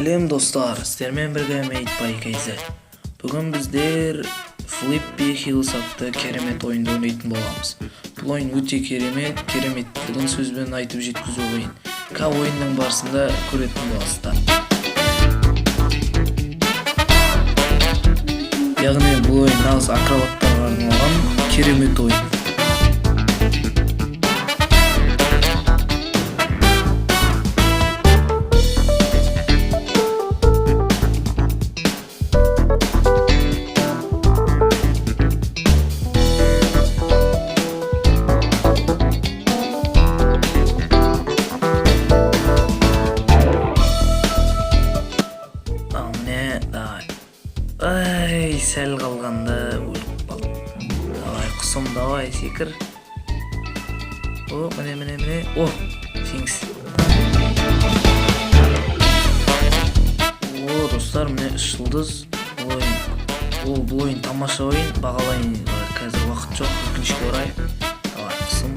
Сәлем достар, сіздермен бірге Мейтбай KZ. Бүгін біздер Flippy Hills атты керемет ойынды ойнайтын боламыз. Бұл ойын өте кереметтігін сөзбен айтып жеткізу ойын. Ойынның барысында көретін боласыздар. Яғни бұл ойын нағыз акробаттарға арналған керемет ойын. Ай, сәл қалғанда өліп қалдым. Давай, құсым, давай, секір. О, міне. О, сеңіз. О, достар, міне 3 жұлдыз. Бұл ойын тамаша ойын. Бағалайын. Қазір уақыт жоқ, өкінішке орай. Давай, құсым.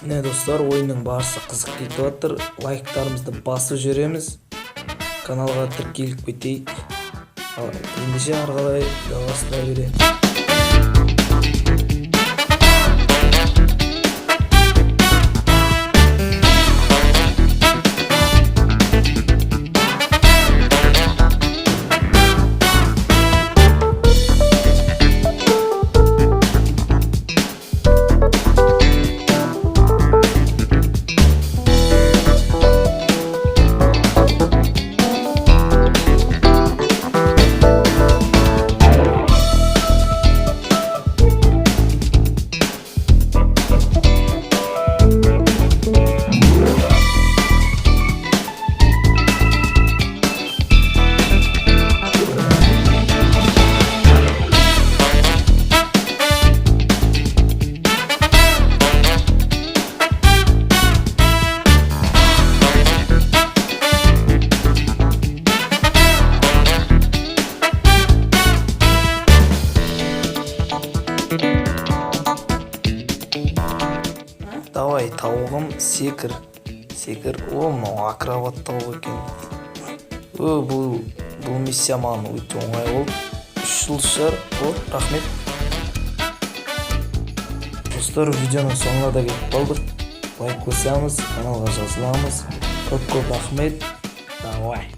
Міне достар, ойынның барысы қызық кетіп жатыр. Лайктарымызды басып жібереміз. Каналға тіркеліп кетейік. Ендеше ары қарай жалғастыра береміз. Давай, тауығым, секір. О, мынау акробат тауық екен. Бұл миссия маған өте оңай болды. 3 жұлдыз шығар. Рахмет. Достар, видеоның соңына да келіп қалдық. Лайк қосамыз, каналға жазыламыз. Көп рахмет. Давай.